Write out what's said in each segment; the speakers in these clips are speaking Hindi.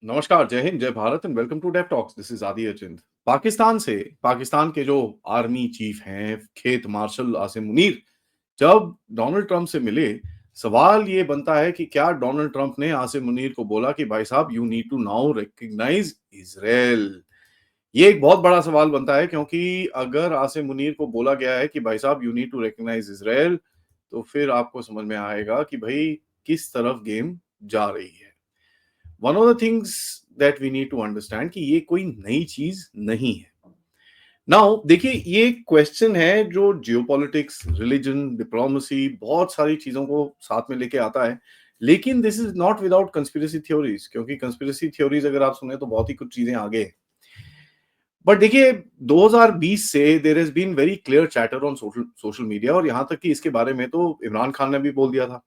नमस्कार, जय हिंद, जय Bharat and welcome to Dev talks. This is Adi Achint. Pakistan के जो आर्मी चीफ हैं, खेत मार्शल आसिम मुनीर, जब डोनाल्ड ट्रंप से मिले, सवाल ये बनता है कि क्या डोनाल्ड ट्रंप ने आसिम मुनीर को बोला कि भाई साहब you need to now recognise Israel. ये एक बहुत बड़ा सवाल बनता है, क्योंकि अगर आसिम मुनीर को बोला गया है कि भाई साहब you need to recognise Israel, तो फिर आपको समझ में आएगा कि भाई किस तरफ गेम जा रही है। One of the things that we need to understand कि ये कोई नई चीज नहीं है। नाउ देखिए, ये क्वेश्चन है जो जियोपॉलिटिक्स, रिलीजन, डिप्लोमेसी, बहुत सारी चीजों को साथ में लेके आता है। लेकिन this is not without conspiracy theories, क्योंकि कंस्पिरेसी थ्योरीज अगर आप सुने तो बहुत ही कुछ चीजें आगे हैं। बट देखिए, 2020 से there has been very clear chatter on social media, और यहां तक कि इसके बारे में तो इमरान खान ने भी बोल दिया था।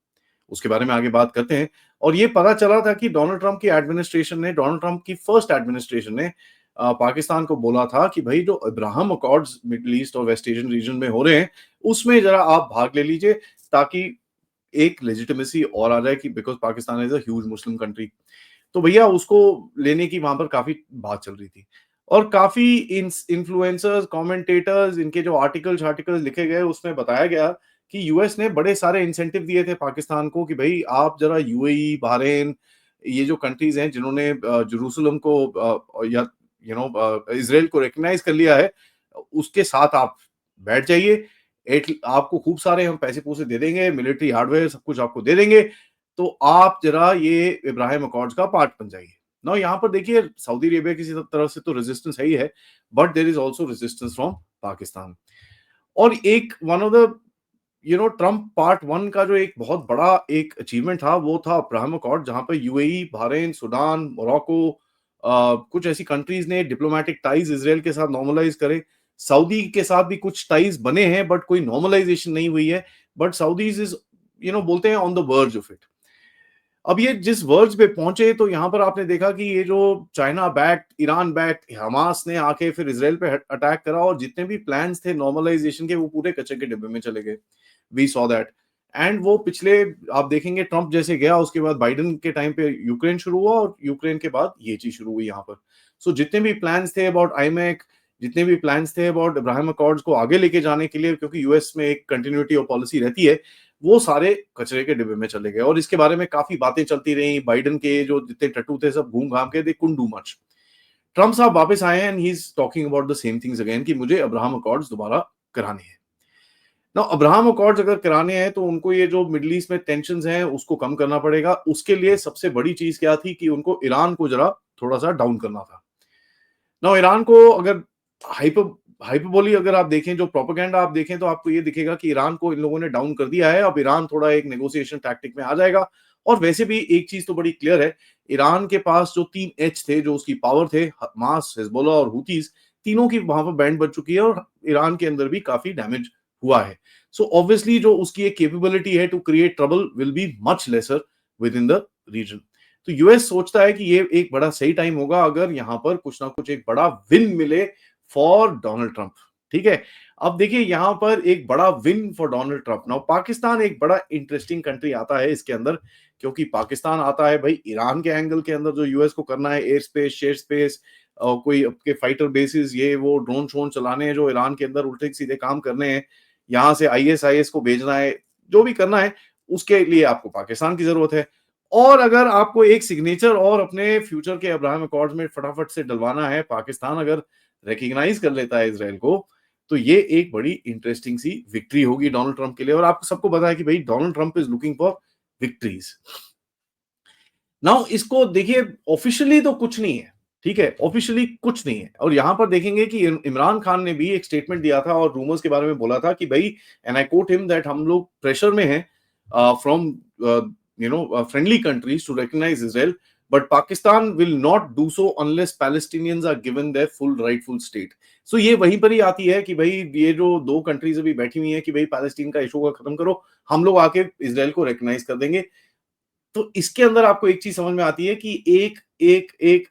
उसके बारे में आगे बात करते हैं। और ये पता चला था कि डोनाल्ड ट्रंप की फर्स्ट एडमिनिस्ट्रेशन ने पाकिस्तान को बोला था कि भाई जो अब्राहम अकॉर्ड्स मिडिल ईस्ट और वेस्ट एशियन रीजन में हो रहे हैं, उसमें जरा आप भाग ले लीजिए, ताकि एक लेजिटिमेसी और आ जाए कि because Pakistan is a huge Muslim country. तो भैया उसको लेने की वहां पर काफी बात चल रही थी, और काफी इन्फ्लुएंसर्स, कमेंटेटर्स, इनके जो आर्टिकल्स लिखे गए उसमें बताया गया कि यूएस ने बड़े सारे इंसेंटिव दिए थे पाकिस्तान को कि भाई आप जरा यूएई, बहरीन, ये जो कंट्रीज हैं जिन्होंने जेरूसलम को या इसराइल को रिकॉग्नाइज कर लिया है, उसके साथ आप बैठ जाइए। आपको खूब सारे हम पैसे पूसे दे देंगे, मिलिट्री हार्डवेयर सब कुछ आपको दे देंगे, तो आप जरा ये इब्राहिम अकॉर्ड्स का पार्ट बन जाइए। ना यहाँ पर देखिए, सऊदी अरेबिया की तरफ से तो रेजिस्टेंस है ही है, but there is also resistance from Pakistan. और एक one of the Trump part one का जो एक बहुत बड़ा एक अचीवमेंट था, वो था अब्राहम अकॉर्ड, जहां पर यूएई, बहरीन, सूडान, मोरक्को, कुछ ऐसी कंट्रीज ने डिप्लोमेटिक टाइज इसराइल के साथ नॉर्मलाइज करे। सऊदी के साथ भी कुछ टाइज बने हैं, बट कोई नॉर्मलाइजेशन नहीं हुई है। बट सऊदीज इज बोलते हैं on the verge of it. अब ये जिस वर्ज पे पहुंचे, तो यहां पर आपने देखा कि ये जो China backed, Iran backed Hamas ने आके फिर इसराइल पे अटैक करा, और जितने भी प्लान्स थे नॉर्मलाइजेशन के, वो पूरे कचरे के डिब्बे में चले गए। We saw that. एंड वो पिछले, आप देखेंगे ट्रंप जैसे गया, उसके बाद बाइडेन के टाइम पे यूक्रेन शुरू हुआ, और यूक्रेन के बाद ये चीज शुरू हुई यहाँ पर। सो जितने भी प्लान्स थे अबाउट आईमैक, जितने भी प्लान्स थे अबाउट इब्राहिम अकॉर्ड्स को आगे लेके जाने के लिए, क्योंकि यूएस में एक कंटिन्यूटी ऑफ पॉलिसी रहती है, वो सारे कचरे के डिब्बे में चले गए। और इसके बारे में काफी बातें चलती रही। बाइडेन के जो जितने टट्टू थे सब घूम घाम के they couldn't do much. Trump साहब वापस आए हैं and he is talking about the same things again कि मुझे अब्राहम अकॉर्ड्स दोबारा कराने हैं। ना अब्राहम अकॉर्ड्स अगर कराने हैं, तो उनको ये जो मिडिल ईस्ट में टेंशंस हैं उसको कम करना पड़ेगा। उसके लिए सबसे बड़ी चीज क्या थी कि उनको ईरान को जरा थोड़ा सा डाउन करना था। ना ईरान को अगर हाइपर हाइपरबोली अगर आप देखें, जो प्रोपेगेंडा आप देखें, तो आपको ये दिखेगा कि ईरान को इन लोगों ने डाउन कर दिया है। अब ईरान थोड़ा एक नेगोशिएशन टैक्टिक में आ जाएगा। और वैसे भी एक चीज तो बड़ी क्लियर है, ईरान के पास जो 3 एच थे, जो उसकी पावर थे, हमास, हिजबुल्लाह और हुतीज, तीनों की वहां पर बैंड बज चुकी है, और ईरान के अंदर भी काफी डैमेज हुआ है। सो ऑब्वियसली जो उसकी एक कैपेबिलिटी है to create trouble will be much lesser within the region. तो यूएस सोचता है कि ये एक बड़ा सही टाइम होगा अगर यहां पर कुछ ना कुछ एक बड़ा विन मिले फॉर डोनाल्ड ट्रंप। ठीक है। अब देखिए, यहां पर एक बड़ा win for Donald Trump. Now Pakistan एक बड़ा इंटरेस्टिंग कंट्री आता है इसके अंदर, क्योंकि पाकिस्तान आता है भाई ईरान के एंगल के अंदर, जो यूएस को करना है एयर स्पेस, शेयर स्पेस, कोई आपके फाइटर बेसिस, ये वो ड्रोन शोन चलाने हैं जो ईरान के अंदर उल्टे सीधे काम करने हैं, यहां से आईएसआईएस को भेजना है, जो भी करना है, उसके लिए आपको पाकिस्तान की जरूरत है। और अगर आपको एक सिग्नेचर और अपने फ्यूचर के अब्राहम अकॉर्ड्स में फटाफट से डलवाना है, पाकिस्तान अगर रिकॉग्नाइज कर लेता है इसराइल को, तो ये एक बड़ी इंटरेस्टिंग सी विक्ट्री होगी डोनाल्ड ट्रंप के लिए। और आपको सबको पता है कि भाई Donald Trump is looking for victories. Now इसको देखिए, ऑफिशियली तो कुछ नहीं है, ठीक है, ऑफिशियली कुछ नहीं है। और यहां पर देखेंगे कि इमरान खान ने भी एक स्टेटमेंट दिया था और रूमर्स के बारे में बोला था कि भाई, and I quote him, that हम लोग प्रेशर में हैं from friendly countries to recognise Israel, but Pakistan will not do so unless Palestinians are given their full rightful state. So ये वहीं पर ही आती है कि भाई ये जो दो कंट्रीज अभी बैठी हुई हैं कि भाई पैलेस्टीन का इशू का खत्म करो, हम लोग आके इसराइल को रिकॉग्नाइज कर देंगे। तो इसके अंदर आपको एक चीज समझ में आती है कि एक एक एक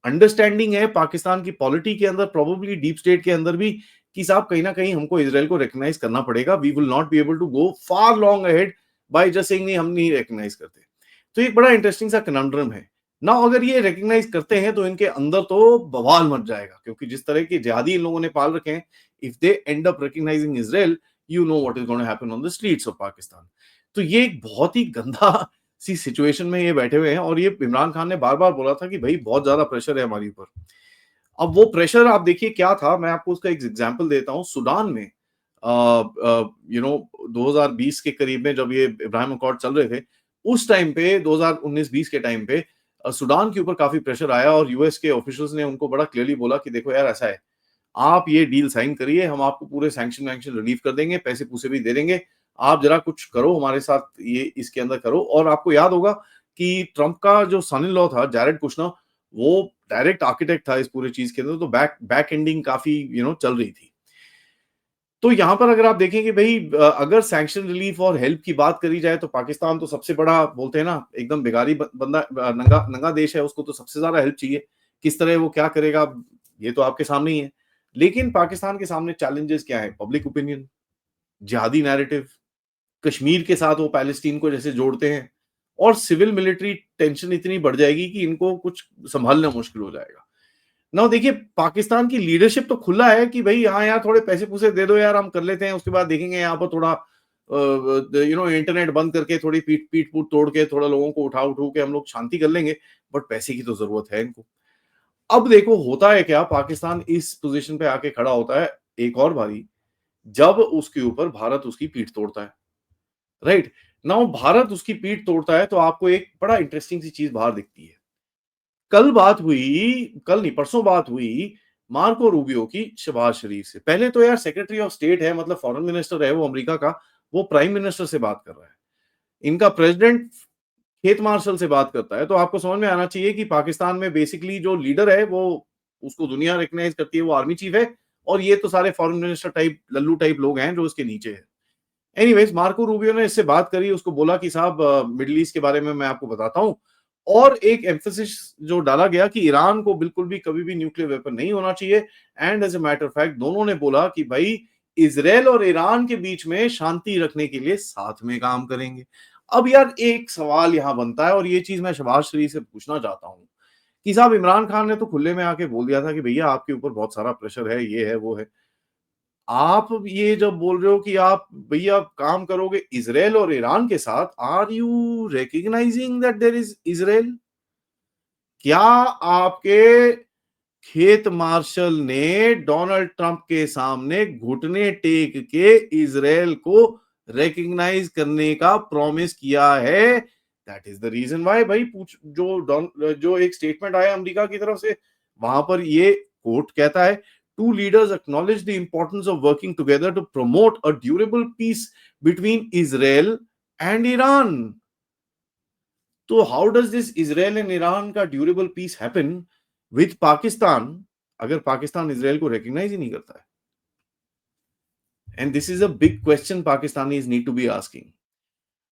अंडरस्टैंडिंग है पाकिस्तान की पॉलिटी के अंदर, प्रोबेबली डीप स्टेट के अंदर भी, कि साहब कहीं ना कहीं हमको इसराइल को रिकॉग्नाइज करना पड़ेगा। We will not be able to go far long ahead by just saying नहीं, हम नहीं रिकॉग्नाइज करते। तो एक बड़ा इंटरेस्टिंग सा कनंड्रम है। ना अगर ये रिकॉग्नाइज करते हैं तो इनके अंदर तो बवाल मच जाएगा, क्योंकि जिस तरह के जिहादी इन लोगों ने पाल रखे हैं, if they end up recognising Israel, you know what is going to happen on the streets of Pakistan. तो ये एक बहुत ही गंदा सी सिचुएशन में ये बैठे हुए हैं, और ये इमरान खान ने बार बार बोला था कि भाई बहुत ज्यादा प्रेशर है हमारे ऊपर। अब वो प्रेशर आप देखिए क्या था, मैं आपको उसका एक एग्जांपल देता हूँ। सूडान में 2020 के करीब में जब ये इब्राहिम अकॉर्ड चल रहे थे, उस टाइम पे 2019-20 के टाइम पे सूडान के ऊपर काफी प्रेशर आया, और यूएस के ऑफिशियल्स ने उनको बड़ा क्लियरली बोला कि देखो यार ऐसा है, आप ये डील साइन करिए, हम आपको पूरे सैंक्शन वैंक्शन रिलीव कर देंगे, पैसे पूसे भी दे देंगे, आप जरा कुछ करो हमारे साथ, ये इसके अंदर करो। और आपको याद होगा कि ट्रंप का जो सन इन लॉ था जैरेड कुशनर, वो डायरेक्ट आर्किटेक्ट था इस पूरी चीज के अंदर, तो बैक बैक एंडिंग काफी चल रही थी। तो यहाँ पर अगर आप देखें कि भाई अगर सैंक्शन रिलीफ और हेल्प की बात करी जाए, तो पाकिस्तान तो सबसे बड़ा, बोलते हैं ना, एकदम बेगारी बंदा, नंगा नंगा देश है, उसको तो सबसे ज्यादा हेल्प चाहिए। किस तरह वो क्या करेगा, ये तो आपके सामने ही है। लेकिन पाकिस्तान के सामने चैलेंजेस क्या है? पब्लिक ओपिनियन, जिहादी नैरेटिव, कश्मीर के साथ वो पैलेस्टीन को जैसे जोड़ते हैं, और सिविल मिलिट्री टेंशन इतनी बढ़ जाएगी कि इनको कुछ संभालना मुश्किल हो जाएगा। ना देखिए, पाकिस्तान की लीडरशिप तो खुला है कि भाई हाँ यार, थोड़े पैसे पूसे दे दो यार, हम कर लेते हैं, उसके बाद देखेंगे यहाँ पर थोड़ा इंटरनेट बंद करके, थोड़ी पीठ पीठ फूट तोड़ के, थोड़ा लोगों को उठा उठू के हम लोग शांति कर लेंगे। बट पैसे की तो जरूरत है इनको। अब देखो होता है क्या, पाकिस्तान इस पोजीशन पे आके खड़ा होता है एक और बारी, जब उसके ऊपर भारत उसकी पीठ तोड़ता है। राइट नाउ भारत उसकी पीठ तोड़ता है, तो आपको एक बड़ा इंटरेस्टिंग सी चीज बाहर दिखती है। कल बात हुई, कल नहीं परसों बात हुई मार्को रूबियो की शहबाज शरीफ से। पहले तो यार सेक्रेटरी ऑफ स्टेट है, मतलब फॉरेन मिनिस्टर है वो अमेरिका का, वो प्राइम मिनिस्टर से बात कर रहा है। इनका प्रेसिडेंट खेत मार्शल से बात करता है। तो आपको समझ में आना चाहिए कि पाकिस्तान में बेसिकली जो लीडर है, वो, उसको दुनिया रिकॉग्नाइज करती है, वो आर्मी चीफ है, और ये तो सारे foreign minister type Lallu type लोग हैं जो उसके नीचे है। एनीवेज, मार्को रूबियो ने इससे बात करी, उसको बोला कि साहब मिडिल ईस्ट के बारे में मैं आपको बताता हूं, और एक एम्फेसिस जो डाला गया कि ईरान को बिल्कुल भी कभी भी न्यूक्लियर वेपन नहीं होना चाहिए। And as a matter of fact दोनों ने बोला कि भाई इसराइल और ईरान के बीच में शांति रखने के लिए साथ में काम करेंगे। अब यार एक सवाल यहां बनता है, और ये चीज मैं शहबाज शरीफ से पूछना चाहता हूं कि साहब, इमरान खान ने तो खुले में आके बोल दिया था कि भैया आपके ऊपर बहुत सारा प्रेशर है, ये है वो है। आप ये जब बोल रहे हो कि आप भैया काम करोगे इसराइल और ईरान के साथ, are you recognising that there is Israel? क्या आपके खेत मार्शल ने डोनाल्ड ट्रंप के सामने घुटने टेक के इसराइल को रिकॉग्नाइज करने का प्रॉमिस किया है? That is the reason why भाई, पूछ जो एक स्टेटमेंट आया अमेरिका की तरफ से, वहां पर ये कोर्ट कहता है, two leaders acknowledge the importance of working together to promote a durable peace between Israel and Iran. तो how does this Israel and Iran का durable peace happen with Pakistan, अगर पाकिस्तान इसराइल को रिकॉग्नाइज ही नहीं करता है? And this is a big question Pakistanis need to be asking.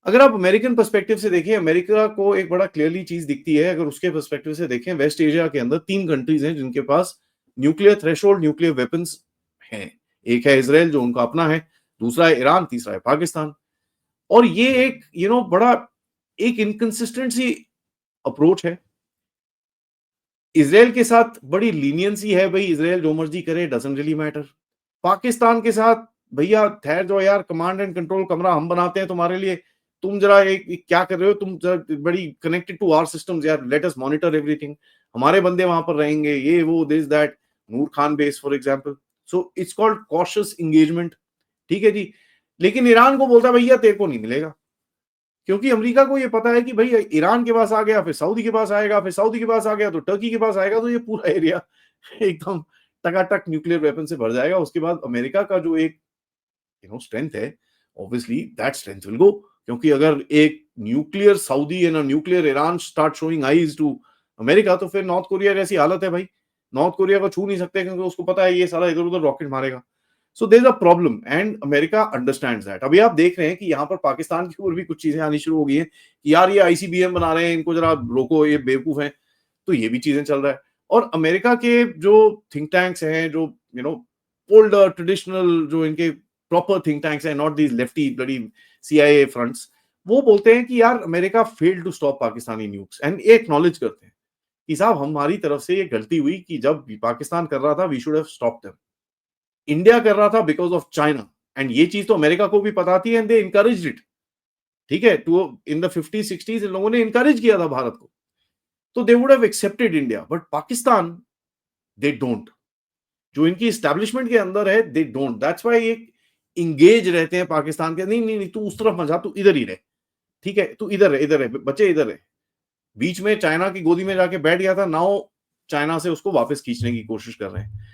अगर आप अमेरिकन पर्सपेक्टिव से देखें, अमेरिका को एक बड़ा क्लियरली चीज दिखती है। अगर उसके पर्सपेक्टिव से देखें, वेस्ट एशिया के अंदर 3 कंट्रीज हैं जिनके पास न्यूक्लियर थ्रेशोल्ड, न्यूक्लियर वेपन्स हैं। एक है इसराइल जो उनका अपना है, दूसरा है ईरान, तीसरा है पाकिस्तान। और ये एक बड़ा एक इनकंसिस्टेंट सी अप्रोच है। इसराइल के साथ बड़ी लीनियंसी है, भाई इसराइल जो मर्जी करे, डजंट रियली मैटर। पाकिस्तान के साथ, भैया ठहर जाओ यार, कमांड एंड कंट्रोल कमरा हम बनाते हैं तुम्हारे लिए, तुम जरा एक क्या कर रहे हो, तुम जरा बड़ी कनेक्टेड टू आवर सिस्टम्स यार, लेट अस मॉनिटर एवरीथिंग, हमारे बंदे वहां पर रहेंगे, ये वो this that, Noor Khan base for example. So it's called cautious engagement. ठीक है जी। लेकिन ईरान को बोलता है भैया तेरे को नहीं मिलेगा, क्योंकि अमेरिका को ये पता है कि भाई ईरान के पास आ गया, फिर सऊदी के पास आएगा, फिर सऊदी के पास आ गया तो टर्की के पास आएगा, तो ये पूरा एरिया एकदम टकाटक न्यूक्लियर वेपन से भर जाएगा। उसके बाद अमेरिका का जो एक स्ट्रेंथ है, obviously that strength will go. क्योंकि अगर एक nuclear Saudi and nuclear Iran start showing eyes to America, तो फिर नॉर्थ कोरिया जैसी हालत है भाई, नॉर्थ कोरिया को छू नहीं सकते, क्योंकि उसको पता है ये सारा इधर उधर रॉकेट मारेगा। So there is a problem and America understands that. अभी आप देख रहे हैं कि यहाँ पर पाकिस्तान की ओर भी कुछ चीजें आनी शुरू हो गई हैं कि यार ये आईसीबीएम बना रहे हैं, इनको जरा रोको, ये बेवकूफ हैं। तो ये भी चीजें चल रहा है। और अमेरिका के जो थिंक टैंक्स हैं, जो ओल्डर ट्रेडिशनल, जो इनके प्रॉपर थिंक टैंक्स हैं, not these lefty bloody CIA fronts, वो बोलते हैं कि यार America failed to stop Pakistani nukes, and ये एक्नॉलेज करते हैं। कि साहब हमारी तरफ से ये गलती हुई कि जब पाकिस्तान कर रहा था we should have stopped them. India कर रहा था बिकॉज ऑफ चाइना, एंड ये चीज तो अमेरिका को भी पता थी एंड दे इनकरेज्ड इट। ठीक है, टू इन द 50-60s इन लोगों ने इनकरेज किया था भारत को, तो they would have accepted India, but Pakistan they don't. जो इनकी स्टैब्लिशमेंट के अंदर है दे डोंट, दैट्स व्हाई ये इंगेज रहते हैं पाकिस्तान के। नहीं नहीं नहीं, तू उस तरफ मत जा, तू इधर ही रह, ठीक है, तू इधर रह बच्चे, इधर रह। बीच में चाइना की गोदी में जाके बैठ गया था, नाउ चाइना से उसको वापस खींचने की कोशिश कर रहे हैं।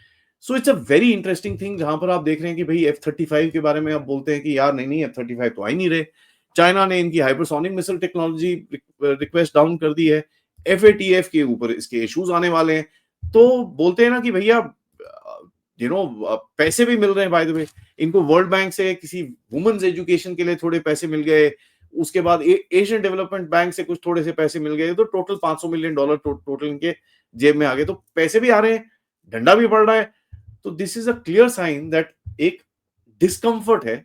So it's a very interesting thing, जहां पर आप देख रहे हैं कि भाई F-35 के बारे में आप बोलते हैं कि यार नहीं नहीं F-35 तो आ ही नहीं रहे। चाइना ने इनकी hypersonic missile technology request down कर दी है, FATF के ऊपर इसके इश्यूज आने वाले हैं। तो बोलते हैं ना कि भैया पैसे भी मिल रहे हैं, बाय द वे इनको वर्ल्ड बैंक से किसी वुमेन्स एजुकेशन के लिए थोड़े पैसे मिल गए, उसके बाद एशियन डेवलपमेंट बैंक से कुछ थोड़े से पैसे मिल गए, तो टोटल $500 मिलियन टोटल इनके जेब में आ गए। तो पैसे भी आ रहे हैं, डंडा भी पड़ रहा है। तो this is a clear sign that एक डिस्कम्फर्ट है,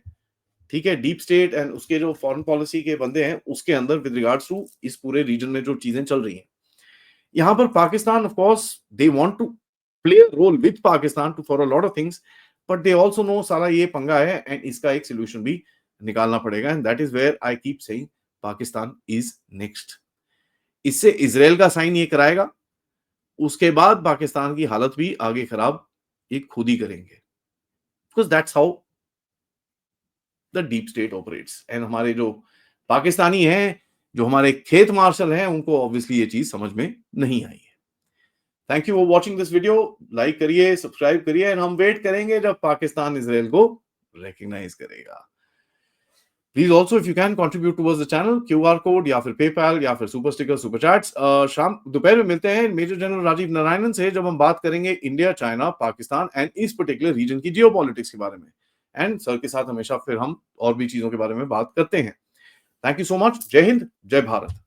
ठीक है, डीप स्टेट एंड उसके जो फॉरेन पॉलिसी के बंदे हैं उसके अंदर विद रिगार्ड्स टू इस पूरे रीजन में जो चीजें चल रही हैं। यहां पर Pakistan of course they want to play a role with Pakistan too for a lot of things, but they also know सारा ये पंगा है एंड इसका एक सोल्यूशन भी निकालना पड़ेगा, and that is where I keep saying Pakistan is next. इससे इजराइल का साइन ये कराएगा, उसके बाद पाकिस्तान की हालत भी आगे खराब ये खुद ही करेंगे, because that's how the deep state operates. And हमारे जो पाकिस्तानी हैं, जो हमारे खेत मार्शल हैं, उनको ऑब्वियसली ये चीज समझ में नहीं आई है। Thank you for watching this video, like करिए, सब्सक्राइब करिए, एंड हम वेट करेंगे जब पाकिस्तान इजराइल को रिकॉग्नाइज करेगा। Please also if you can contribute towards the channel, QR code या फिर पेपैल या फिर सुपर स्टिकर, सुपर चैट्स। शाम दोपहर में मिलते हैं मेजर जनरल राजीव नारायणन से, जब हम बात करेंगे इंडिया, चाइना, पाकिस्तान एंड इस पर्टिकुलर रीजन की जियोपॉलिटिक्स के बारे में। एंड सर के साथ हमेशा फिर हम और भी चीजों के बारे में बात करते हैं। Thank you so much. जय हिंद, जय भारत।